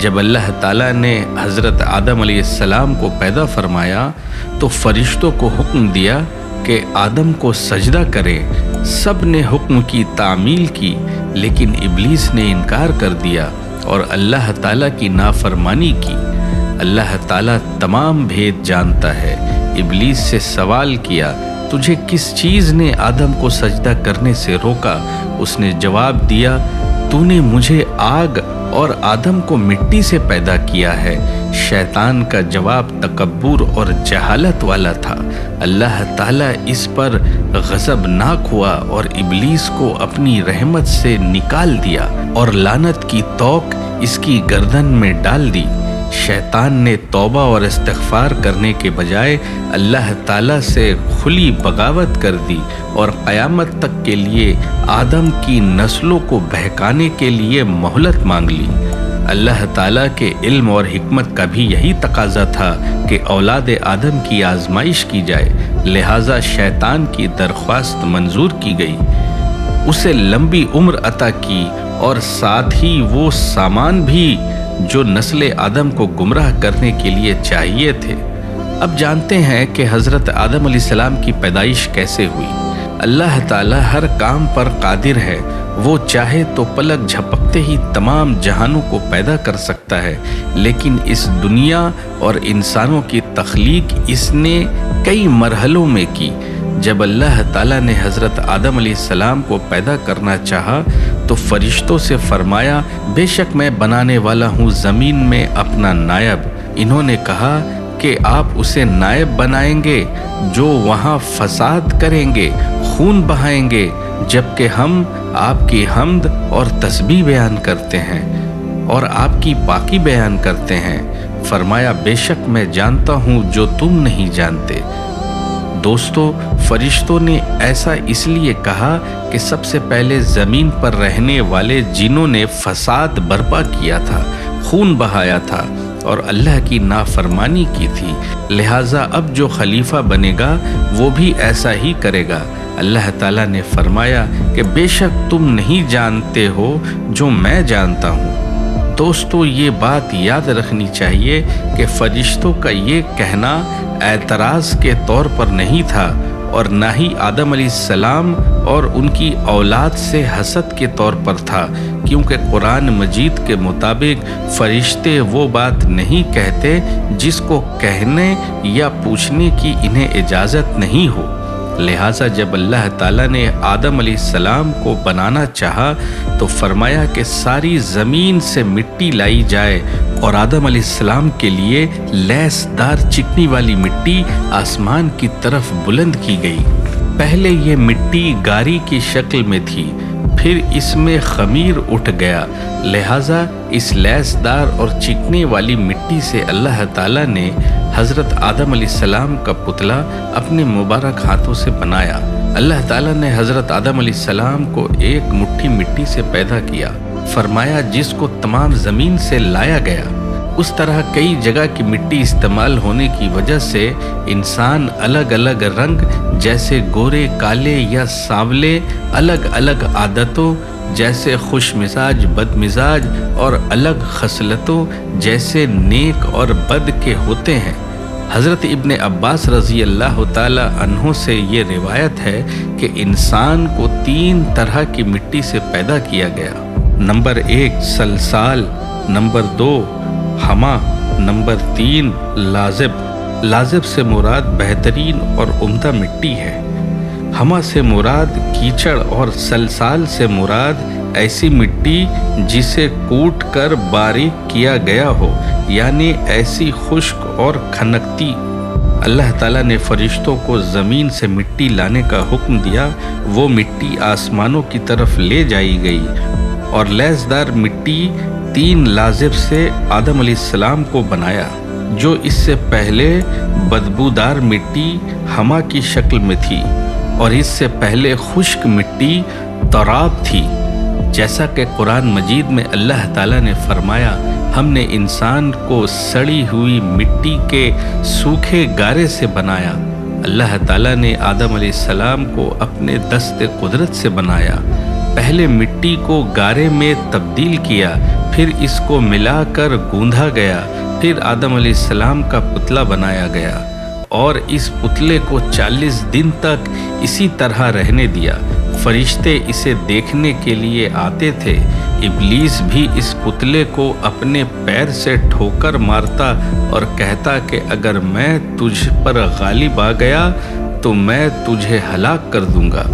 جب اللہ تعالیٰ نے حضرت آدم علیہ السلام کو پیدا فرمایا تو فرشتوں کو حکم دیا کہ آدم کو سجدہ کرے۔ سب نے حکم کی تعمیل کی، لیکن ابلیس نے انکار کر دیا اور اللہ تعالیٰ کی نافرمانی کی۔ اللہ تعالیٰ تمام بھید جانتا ہے۔ ابلیس سے سوال کیا، تجھے کس چیز نے آدم کو سجدہ کرنے سے روکا؟ اس نے جواب دیا، تو نے مجھے آگ اور آدم کو مٹی سے پیدا کیا ہے۔ شیطان کا جواب تکبر اور جہالت والا تھا۔ اللہ تعالیٰ اس پر غضبناک ہوا اور ابلیس کو اپنی رحمت سے نکال دیا اور لعنت کی توق اس کی گردن میں ڈال دی۔ شیطان نے توبہ اور استغفار کرنے کے بجائے اللہ تعالیٰ سے کھلی بغاوت کر دی اور قیامت تک کے لیے آدم کی نسلوں کو بہکانے کے لیے مہلت مانگ لی۔ اللہ تعالیٰ کے علم اور حکمت کا بھی یہی تقاضا تھا کہ اولاد آدم کی آزمائش کی جائے، لہٰذا شیطان کی درخواست منظور کی گئی، اسے لمبی عمر عطا کی اور ساتھ ہی وہ سامان بھی جو نسل آدم کو گمراہ کرنے کے لیے چاہیے تھے۔ اب جانتے ہیں کہ حضرت آدم علیہ السلام کی پیدائش کیسے ہوئی۔ اللہ تعالیٰ ہر کام پر قادر ہے، وہ چاہے تو پلک جھپکتے ہی تمام جہانوں کو پیدا کر سکتا ہے، لیکن اس دنیا اور انسانوں کی تخلیق اس نے کئی مرحلوں میں کی۔ جب اللہ تعالیٰ نے حضرت آدم علیہ السلام کو پیدا کرنا چاہا تو فرشتوں سے فرمایا، بے شک میں بنانے والا ہوں زمین میں اپنا نائب۔ انہوں نے کہا کہ آپ اسے نائب بنائیں گے جو وہاں فساد کریں گے، خون بہائیں گے، جبکہ ہم آپ کی حمد اور تسبیح بیان کرتے ہیں اور آپ کی پاکی بیان کرتے ہیں۔ فرمایا، بے شک میں جانتا ہوں جو تم نہیں جانتے۔ دوستو، فرشتوں نے ایسا اس لیے کہا کہ سب سے پہلے زمین پر رہنے والے جنوں نے فساد برپا کیا تھا، خون بہایا تھا اور اللہ کی نافرمانی کی تھی، لہٰذا اب جو خلیفہ بنے گا وہ بھی ایسا ہی کرے گا۔ اللہ تعالیٰ نے فرمایا کہ بے شک تم نہیں جانتے ہو جو میں جانتا ہوں۔ دوستو، یہ بات یاد رکھنی چاہیے کہ فرشتوں کا یہ کہنا اعتراض کے طور پر نہیں تھا اور نہ ہی آدم علیہ السلام اور ان کی اولاد سے حسد کے طور پر تھا، کیونکہ قرآن مجید کے مطابق فرشتے وہ بات نہیں کہتے جس کو کہنے یا پوچھنے کی انہیں اجازت نہیں ہو۔ لہٰذا جب اللہ تعالیٰ نے آدم علیہ السلام کو بنانا چاہا تو فرمایا کہ ساری زمین سے مٹی لائی جائے اور آدم علیہ السلام کے لیے لیس دار چکنی والی مٹی آسمان کی طرف بلند کی گئی۔ پہلے یہ مٹی گاری کی شکل میں تھی، پھر اس میں خمیر اٹھ گیا، لہٰذا اس لیس دار اور چکنے والی مٹی سے اللہ تعالیٰ نے حضرت آدم علیہ السلام کا پتلا اپنے مبارک ہاتھوں سے بنایا۔ اللہ تعالیٰ نے حضرت آدم علیہ السلام کو ایک مٹھی مٹی سے پیدا کیا، فرمایا جس کو تمام زمین سے لایا گیا۔ اس طرح کئی جگہ کی مٹی استعمال ہونے کی وجہ سے انسان الگ الگ رنگ جیسے گورے، کالے یا سانولے، الگ الگ عادتوں جیسے خوش مزاج، بد مزاج اور الگ خصلتوں جیسے نیک اور بد کے ہوتے ہیں۔ حضرت ابن عباس رضی اللہ تعالی عنہ سے یہ روایت ہے کہ انسان کو 3 طرح کی مٹی سے پیدا کیا گیا۔ نمبر 1 سلسال، نمبر 2 ہما، نمبر 3 لازب۔ لازب سے مراد بہترین اور عمدہ مٹی ہے، ہما سے مراد کیچڑ اور سلسال سے مراد ایسی مٹی جسے کوٹ کر باریک کیا گیا ہو، یعنی ایسی خشک اور کھنکتی۔ اللہ تعالیٰ نے فرشتوں کو زمین سے مٹی لانے کا حکم دیا، وہ مٹی آسمانوں کی طرف لے جائی گئی اور لیسدار مٹی 3 لازب سے آدم علیہ السلام کو بنایا، جو اس سے پہلے بدبودار مٹی ہما کی شکل میں تھی اور اس سے پہلے خشک مٹی تراب تھی۔ جیسا کہ قرآن مجید میں اللہ تعالیٰ نے فرمایا، ہم نے انسان کو سڑی ہوئی مٹی کے سوکھے گارے سے بنایا۔ اللہ تعالیٰ نے آدم علیہ السلام کو اپنے دست قدرت سے بنایا، پہلے مٹی کو گارے میں تبدیل کیا، پھر اس کو ملا کر گوندھا گیا، پھر آدم علیہ السلام کا پتلا بنایا گیا اور اس پتلے کو 40 دن تک اسی طرح رہنے دیا۔ فرشتے اسے دیکھنے کے لیے آتے تھے۔ ابلیس بھی اس پتلے کو اپنے پیر سے ٹھوکر مارتا اور کہتا کہ اگر میں تجھ پر غالب آ گیا تو میں تجھے ہلاک کر دوں گا،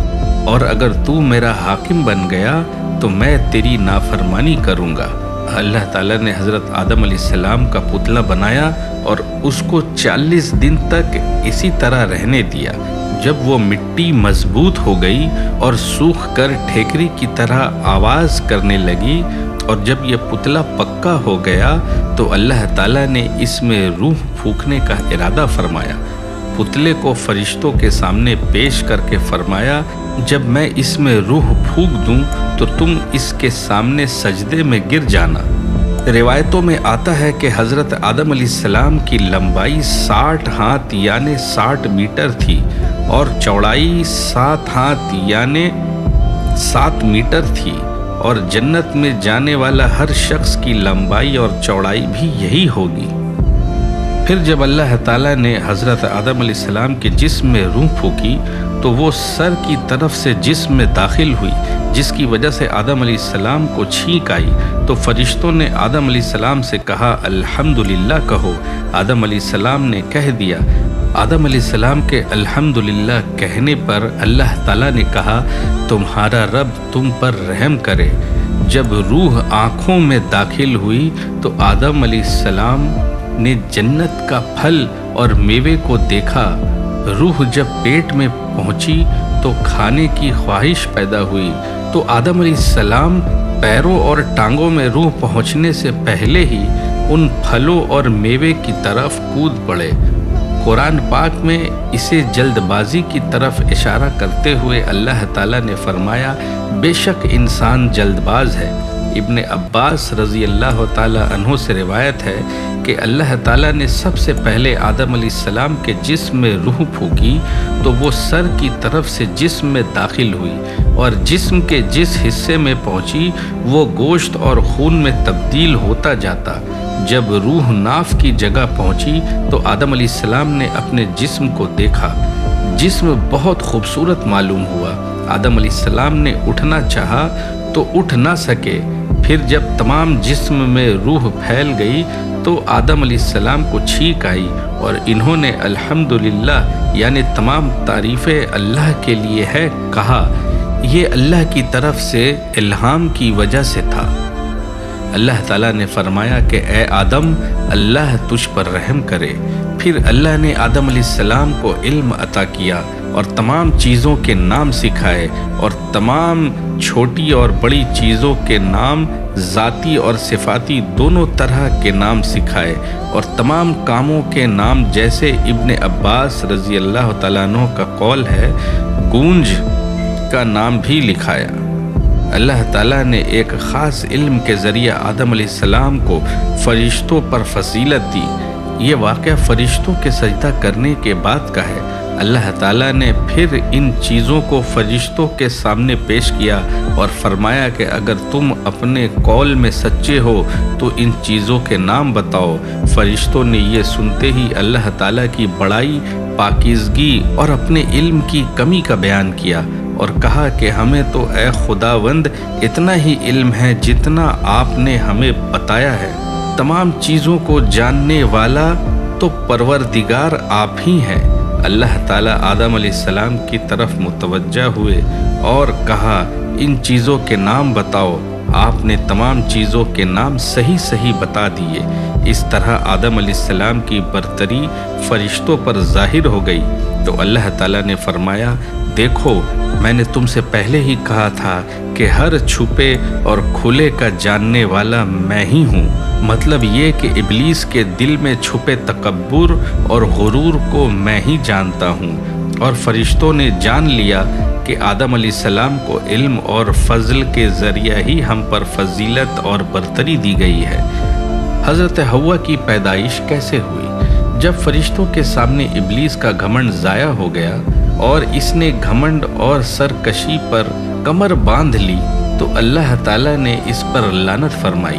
اور اگر تو میرا حاکم بن گیا تو میں تیری نافرمانی کروں گا۔ اللہ تعالیٰ نے حضرت آدم علیہ السلام کا پتلا بنایا اور اس کو 40 دن تک اسی طرح رہنے دیا۔ جب وہ مٹی مضبوط ہو گئی اور سوکھ کر ٹھیکری کی طرح آواز کرنے لگی، اور جب یہ پتلا پکا ہو گیا تو اللہ تعالیٰ نے اس میں روح پھونکنے کا ارادہ فرمایا۔ پتلے کو فرشتوں کے سامنے پیش کر کے فرمایا، جب میں اس میں روح پھونک دوں تو تم اس کے سامنے سجدے میں گر جانا۔ روایتوں میں آتا ہے کہ حضرت آدم علیہ السلام کی لمبائی 60 ہاتھ یعنی 60 میٹر تھی اور چوڑائی 7 ہاتھ یعنی 7 میٹر تھی، اور جنت میں جانے والا ہر شخص کی لمبائی اور چوڑائی بھی یہی ہوگی۔ پھر جب اللہ تعالیٰ نے حضرت آدم علیہ السلام کے جسم میں روح پھونکی تو وہ سر کی طرف سے جسم میں داخل ہوئی، جس کی وجہ سے آدم علیہ السلام کو چھینک آئی۔ تو فرشتوں نے آدم علیہ السلام سے کہا الحمدللہ کہو۔ آدم علیہ السلام نے کہہ دیا۔ آدم علیہ السلام کے الحمدللہ کہنے پر اللہ تعالیٰ نے کہا تمہارا رب تم پر رحم کرے۔ جب روح آنکھوں میں داخل ہوئی تو آدم علیہ السلام نے جنت کا پھل اور میوے کو دیکھا۔ روح جب پیٹ میں پہنچی تو کھانے کی خواہش پیدا ہوئی، تو آدم علیہ السلام پیروں اور ٹانگوں میں روح پہنچنے سے پہلے ہی ان پھلوں اور میوے کی طرف کود پڑے۔ قرآن پاک میں اسے جلد بازی کی طرف اشارہ کرتے ہوئے اللہ تعالیٰ نے فرمایا بے شک انسان جلد باز ہے۔ ابن عباس رضی اللہ تعالیٰ عنہ سے روایت ہے کہ اللہ تعالیٰ نے سب سے پہلے آدم علیہ السلام کے جسم میں روح پھونکی تو وہ سر کی طرف سے جسم میں داخل ہوئی، اور جسم کے جس حصے میں پہنچی وہ گوشت اور خون میں تبدیل ہوتا جاتا۔ جب روح ناف کی جگہ پہنچی تو آدم علیہ السلام نے اپنے جسم کو دیکھا۔ جسم بہت خوبصورت معلوم ہوا۔ آدم علیہ السلام نے اٹھنا چاہا تو اٹھ نہ سکے۔ پھر جب تمام جسم میں روح پھیل گئی تو آدم علیہ السلام کو چھینک آئی، اور انہوں نے الحمدللہ یعنی تمام تعریفیں اللہ کے لیے ہے کہا۔ یہ اللہ کی طرف سے الہام کی وجہ سے تھا۔ اللہ تعالیٰ نے فرمایا کہ اے آدم اللہ تجھ پر رحم کرے۔ پھر اللہ نے آدم علیہ السلام کو علم عطا کیا اور تمام چیزوں کے نام سکھائے، اور تمام چھوٹی اور بڑی چیزوں کے نام ذاتی اور صفاتی دونوں طرح کے نام سکھائے، اور تمام کاموں کے نام جیسے ابن عباس رضی اللہ تعالیٰ عنہ کا قول ہے گونج کا نام بھی لکھایا۔ اللہ تعالیٰ نے ایک خاص علم کے ذریعے آدم علیہ السلام کو فرشتوں پر فضیلت دی۔ یہ واقعہ فرشتوں کے سجدہ کرنے کے بعد کا ہے۔ اللہ تعالیٰ نے پھر ان چیزوں کو فرشتوں کے سامنے پیش کیا اور فرمایا کہ اگر تم اپنے قول میں سچے ہو تو ان چیزوں کے نام بتاؤ۔ فرشتوں نے یہ سنتے ہی اللہ تعالیٰ کی بڑائی، پاکیزگی اور اپنے علم کی کمی کا بیان کیا اور کہا کہ ہمیں تو اے خداوند اتنا ہی علم ہے جتنا آپ نے ہمیں بتایا ہے۔ تمام چیزوں کو جاننے والا تو پروردگار آپ ہی ہیں۔ اللہ تعالیٰ آدم علیہ السلام کی طرف متوجہ ہوئے اور کہا ان چیزوں کے نام بتاؤ۔ آپ نے تمام چیزوں کے نام صحیح صحیح بتا دیے۔ اس طرح آدم علیہ السلام کی برتری فرشتوں پر ظاہر ہو گئی تو اللہ تعالیٰ نے فرمایا دیکھو میں نے تم سے پہلے ہی کہا تھا کہ ہر چھپے اور کھلے کا جاننے والا میں ہی ہوں۔ مطلب یہ کہ ابلیس کے دل میں چھپے تکبر اور غرور کو میں ہی جانتا ہوں، اور فرشتوں نے جان لیا کہ آدم علیہ السلام کو علم اور فضل کے ذریعہ ہی ہم پر فضیلت اور برتری دی گئی ہے۔ حضرت حوا کی پیدائش کیسے ہوئی؟ جب فرشتوں کے سامنے ابلیس کا گھمنڈ ضائع ہو گیا اور اس نے گھمنڈ اور سرکشی پر کمر باندھ لی تو اللہ تعالیٰ نے اس پر لعنت فرمائی۔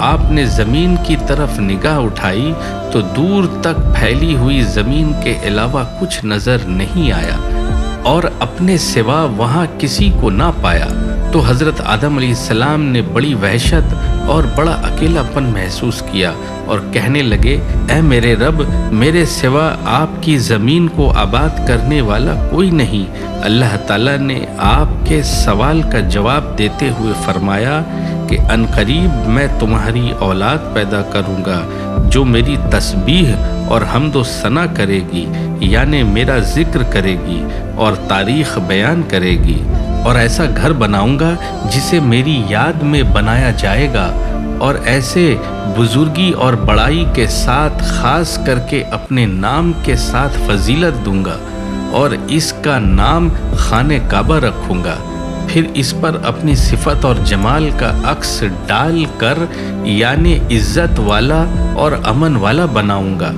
آپ نے زمین کی طرف نگاہ اٹھائی تو دور تک پھیلی ہوئی زمین کے علاوہ کچھ نظر نہیں آیا اور اپنے سوا وہاں کسی کو نہ پایا۔ تو حضرت آدم علیہ السلام نے بڑی وحشت اور بڑا اکیلا پن محسوس کیا اور کہنے لگے، اے میرے رب، میرے سوا آپ کی زمین کو آباد کرنے والا کوئی نہیں۔ اللہ تعالیٰ نے آپ کے سوال کا جواب دیتے ہوئے فرمایا کہ عنقریب میں تمہاری اولاد پیدا کروں گا جو میری تسبیح اور حمد و ثنا کرے گی، یعنی میرا ذکر کرے گی اور تاریخ بیان کرے گی، اور ایسا گھر بناؤں گا جسے میری یاد میں بنایا جائے گا، اور ایسے بزرگی اور بڑائی کے ساتھ خاص کر کے اپنے نام کے ساتھ فضیلت دوں گا، اور اس کا نام خانہ کعبہ رکھوں گا۔ پھر اس پر اپنی صفت اور جمال کا عکس ڈال کر یعنی عزت والا اور امن والا بناؤں گا۔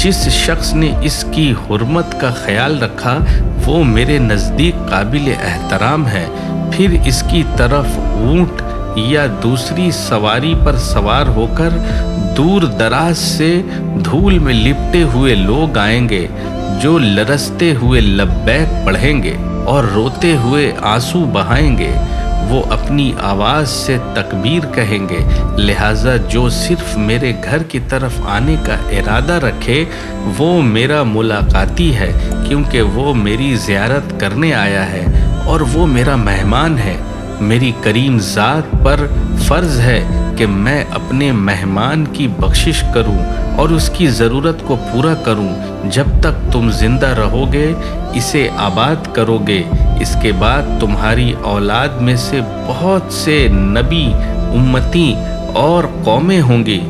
جس شخص نے اس کی حرمت کا خیال رکھا وہ میرے نزدیک قابل احترام ہے۔ پھر اس کی طرف اونٹ یا دوسری سواری پر سوار ہو کر دور دراز سے دھول میں لپٹے ہوئے لوگ آئیں گے جو لرزتے ہوئے لبیک پڑھیں گے اور روتے ہوئے آنسو بہائیں گے۔ وہ اپنی آواز سے تکبیر کہیں گے، لہٰذا جو صرف میرے گھر کی طرف آنے کا ارادہ رکھے وہ میرا ملاقاتی ہے، کیونکہ وہ میری زیارت کرنے آیا ہے اور وہ میرا مہمان ہے۔ میری کریم ذات پر فرض ہے کہ میں اپنے مہمان کی بخشش کروں اور اس کی ضرورت کو پورا کروں۔ جب تک تم زندہ رہو گے اسے آباد کرو گے، اس کے بعد تمہاری اولاد میں سے بہت سے نبی، امتی اور قومیں ہوں گی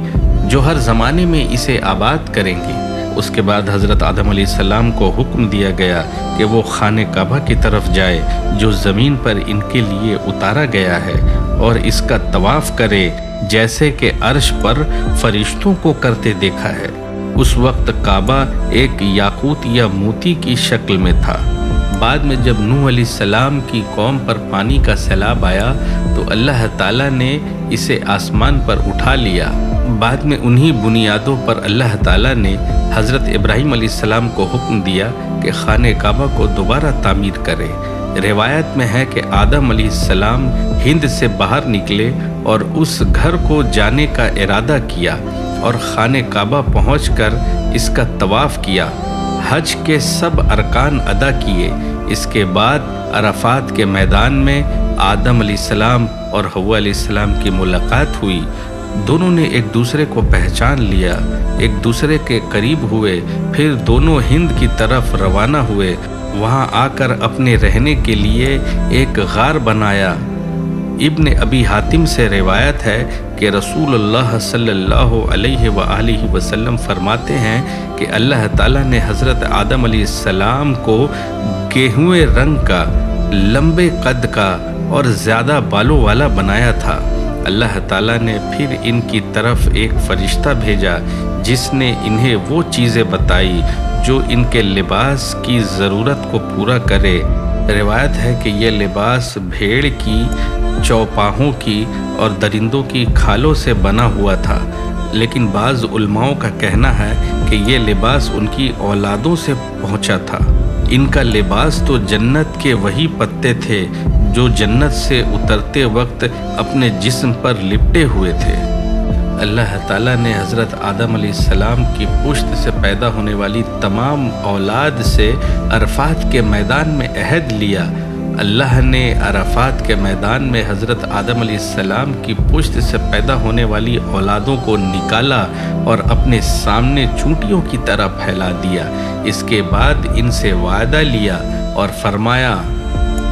جو ہر زمانے میں اسے آباد کریں گے۔ اس کے بعد حضرت آدم علیہ السلام کو حکم دیا گیا کہ وہ خانہ کعبہ کی طرف جائے جو زمین پر ان کے لیے اتارا گیا ہے اور اس کا طواف کرے جیسے کہ عرش پر فرشتوں کو کرتے دیکھا ہے۔ اس وقت کعبہ ایک یاقوت یا موتی کی شکل میں تھا۔ بعد میں جب نوح علیہ السلام کی قوم پر پانی کا سیلاب آیا تو اللہ تعالیٰ نے اسے آسمان پر اٹھا لیا۔ بعد میں انہی بنیادوں پر اللہ تعالیٰ نے حضرت ابراہیم علیہ السلام کو حکم دیا کہ خانہ کعبہ کو دوبارہ تعمیر کرے۔ روایت میں ہے کہ آدم علیہ السلام ہند سے باہر نکلے اور اس گھر کو جانے کا ارادہ کیا اور خانہ کعبہ پہنچ کر اس کا طواف کیا، حج کے سب ارکان ادا کیے۔ اس کے بعد عرفات کے میدان میں آدم علیہ السلام اور حوا علیہ السلام کی ملاقات ہوئی۔ دونوں نے ایک دوسرے کو پہچان لیا، ایک دوسرے کے قریب ہوئے، پھر دونوں ہند کی طرف روانہ ہوئے۔ وہاں آ کر اپنے رہنے کے لیے ایک غار بنایا۔ ابن ابی حاتم سے روایت ہے کہ رسول اللہ صلی اللہ علیہ وآلہ وسلم فرماتے ہیں کہ اللہ تعالیٰ نے حضرت آدم علیہ السلام کو گیہوئے رنگ کا، لمبے قد کا اور زیادہ بالوں والا بنایا تھا۔ اللہ تعالیٰ نے پھر ان کی طرف ایک فرشتہ بھیجا جس نے انہیں وہ چیزیں بتائی جو ان کے لباس کی ضرورت کو پورا کرے۔ روایت ہے کہ یہ لباس بھیڑ کی چوپاہوں کی اور درندوں کی کھالوں سے بنا ہوا تھا، لیکن بعض علماؤں کا کہنا ہے کہ یہ لباس ان کی اولادوں سے پہنچا تھا۔ ان کا لباس تو جنت کے وہی پتے تھے جو جنت سے اترتے وقت اپنے جسم پر لپٹے ہوئے تھے۔ اللہ تعالیٰ نے حضرت آدم علیہ السلام کی پشت سے پیدا ہونے والی تمام اولاد سے عرفات کے میدان میں عہد لیا۔ اللہ نے عرفات کے میدان میں حضرت آدم علیہ السلام کی پشت سے پیدا ہونے والی اولادوں کو نکالا اور اپنے سامنے چونٹیوں کی طرح پھیلا دیا۔ اس کے بعد ان سے وعدہ لیا اور فرمایا،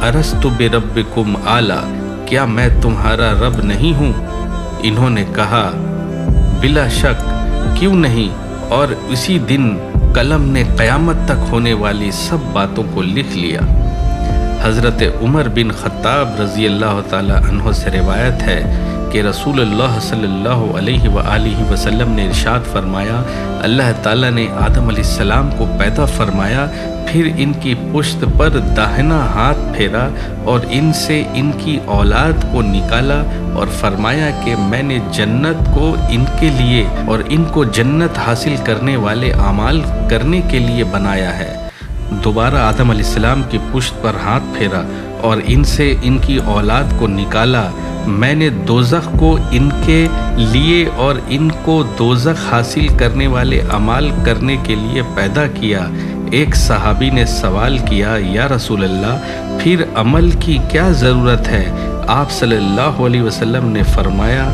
ارستو بربکم اعلیٰ، کیا میں تمہارا رب نہیں ہوں؟ انہوں نے کہا، بلا شک، کیوں نہیں؟ اور اسی دن قلم نے قیامت تک ہونے والی سب باتوں کو لکھ لیا۔ حضرت عمر بن خطاب رضی اللہ تعالی عنہ سے روایت ہے کہ رسول اللہ صلی اللہ علیہ وآلہ وسلم نے ارشاد فرمایا، اللہ تعالیٰ نے آدم علیہ السلام کو پیدا فرمایا، پھر ان کی پشت پر داہنا ہاتھ پھیرا اور ان سے ان کی اولاد کو نکالا اور فرمایا کہ میں نے جنت کو ان کے لیے اور ان کو جنت حاصل کرنے والے اعمال کرنے کے لیے بنایا ہے۔ دوبارہ آدم علیہ السلام کی پشت پر ہاتھ پھیرا اور ان سے ان کی اولاد کو نکالا، میں نے دوزخ کو ان کے لیے اور ان کو دوزخ حاصل کرنے والے اعمال کرنے کے لیے پیدا کیا۔ ایک صحابی نے سوال کیا، یا رسول اللہ، پھر عمل کی کیا ضرورت ہے؟ آپ صلی اللہ علیہ وسلم نے فرمایا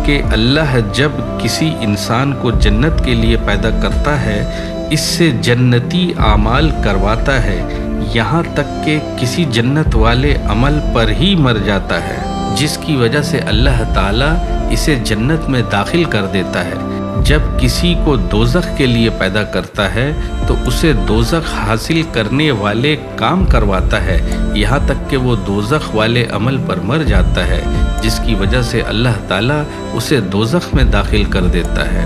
کہ اللہ جب کسی انسان کو جنت کے لیے پیدا کرتا ہے، اس سے جنتی اعمال کرواتا ہے، یہاں تک کہ کسی جنت والے عمل پر ہی مر جاتا ہے، جس کی وجہ سے اللہ تعالیٰ اسے جنت میں داخل کر دیتا ہے۔ جب کسی کو دوزخ کے لیے پیدا کرتا ہے تو اسے دوزخ حاصل کرنے والے کام کرواتا ہے، یہاں تک کہ وہ دوزخ والے عمل پر مر جاتا ہے، جس کی وجہ سے اللہ تعالیٰ اسے دوزخ میں داخل کر دیتا ہے۔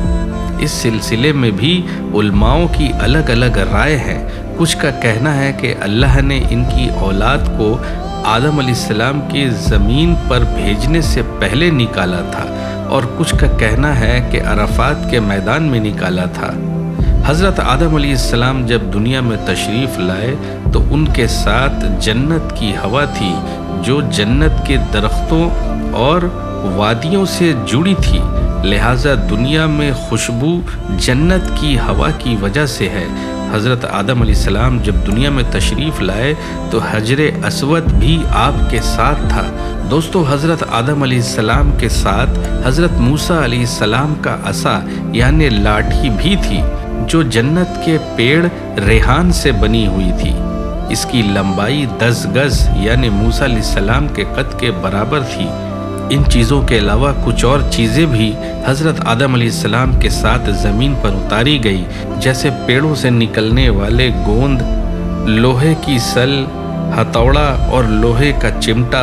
اس سلسلے میں بھی علماؤں کی الگ الگ رائے ہے۔ کچھ کا کہنا ہے کہ اللہ نے ان کی اولاد کو آدم علیہ السلام کی زمین پر بھیجنے سے پہلے نکالا تھا، اور کچھ کا کہنا ہے کہ عرفات کے میدان میں نکالا تھا۔ حضرت آدم علیہ السلام جب دنیا میں تشریف لائے تو ان کے ساتھ جنت کی ہوا تھی، جو جنت کے درختوں اور وادیوں سے جڑی تھی، لہٰذا دنیا میں خوشبو جنت کی ہوا کی وجہ سے ہے۔ حضرت آدم علیہ السلام جب دنیا میں تشریف لائے تو حجر اسود بھی آپ کے ساتھ تھا۔ دوستو، حضرت آدم علیہ السلام کے ساتھ حضرت موسیٰ علیہ السلام کا عصا یعنی لاٹھی بھی تھی، جو جنت کے پیڑ ریحان سے بنی ہوئی تھی۔ اس کی لمبائی 10 گز یعنی موسیٰ علیہ السلام کے قد کے برابر تھی۔ ان چیزوں کے علاوہ کچھ اور چیزیں بھی حضرت آدم علیہ السلام کے ساتھ زمین پر اتاری گئی، جیسے پیڑوں سے نکلنے والے گوند، لوہے کی سل، ہتھوڑا اور لوہے کا چمٹا۔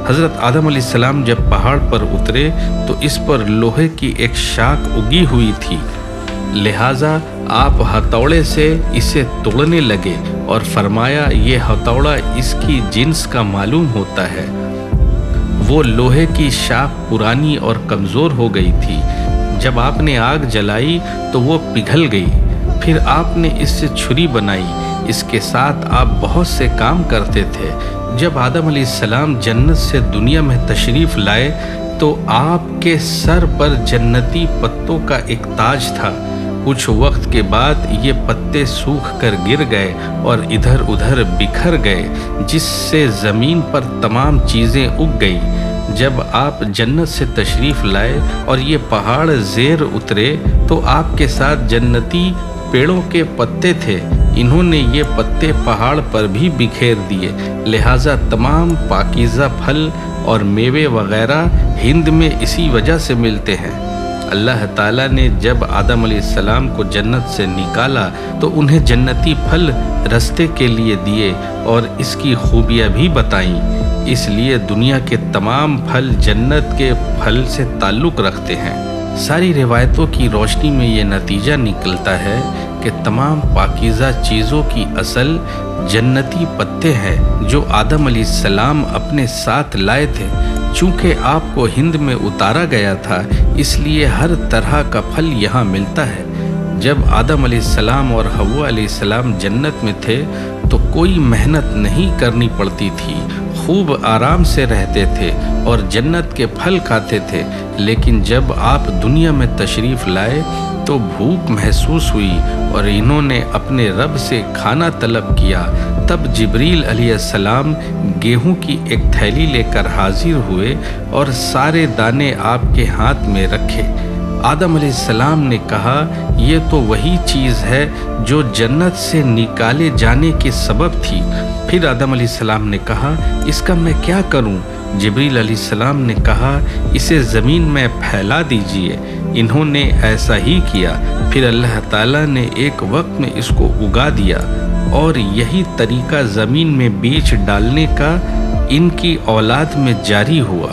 حضرت آدم علیہ السلام جب پہاڑ پر اترے تو اس پر لوہے کی ایک شاخ اگی ہوئی تھی، لہٰذا آپ ہتھوڑے سے اسے توڑنے لگے اور فرمایا، یہ ہتھوڑا اس کی جنس کا معلوم ہوتا ہے۔ وہ لوہے کی شاخ پرانی اور کمزور ہو گئی تھی۔ جب آپ نے آگ جلائی تو وہ پگھل گئی، پھر آپ نے اس سے چھری بنائی، اس کے ساتھ آپ بہت سے کام کرتے تھے۔ جب آدم علیہ السلام جنت سے دنیا میں تشریف لائے تو آپ کے سر پر جنتی پتوں کا ایک تاج تھا۔ کچھ وقت کے بعد یہ پتے سوکھ کر گر گئے اور ادھر ادھر بکھر گئے، جس سے زمین پر تمام چیزیں اگ گئیں۔ جب آپ جنت سے تشریف لائے اور یہ پہاڑ زیر اترے تو آپ کے ساتھ جنتی پیڑوں کے پتے تھے، انہوں نے یہ پتے پہاڑ پر بھی بکھیر دیے، لہٰذا تمام پاکیزہ پھل اور میوے وغیرہ ہند میں اسی وجہ سے ملتے ہیں۔ اللہ تعالیٰ نے جب آدم علیہ السلام کو جنت سے نکالا تو انہیں جنتی پھل رستے کے لیے دیے اور اس کی خوبیاں بھی بتائیں۔ اس لیے دنیا کے تمام پھل جنت کے پھل سے تعلق رکھتے ہیں۔ ساری روایتوں کی روشنی میں یہ نتیجہ نکلتا ہے کہ تمام پاکیزہ چیزوں کی اصل جنتی پتے ہیں جو آدم علیہ السلام اپنے ساتھ لائے تھے۔ چونکہ آپ کو ہند میں اتارا گیا تھا، اس لیے ہر طرح کا پھل یہاں ملتا ہے۔ جب آدم علیہ السلام اور حوا علیہ السلام جنت میں تھے تو کوئی محنت نہیں کرنی پڑتی تھی، خوب آرام سے رہتے تھے اور جنت کے پھل کھاتے تھے۔ لیکن جب آپ دنیا میں تشریف لائے تو بھوک محسوس ہوئی اور انہوں نے اپنے رب سے کھانا طلب کیا۔ تب جبریل علیہ السلام گیہوں کی ایک تھیلی لے کر حاضر ہوئے اور سارے دانے آپ کے ہاتھ میں رکھے۔ آدم علیہ السلام نے کہا، یہ تو وہی چیز ہے جو جنت سے نکالے جانے کی سبب تھی۔ پھر آدم علیہ السلام نے کہا، اس کا میں کیا کروں؟ جبریل علیہ السلام نے کہا، اسے زمین میں پھیلا دیجئے۔ انہوں نے ایسا ہی کیا۔ پھر اللہ تعالیٰ نے ایک وقت میں اس کو اگا دیا، اور یہی طریقہ زمین میں بیج ڈالنے کا ان کی اولاد میں جاری ہوا۔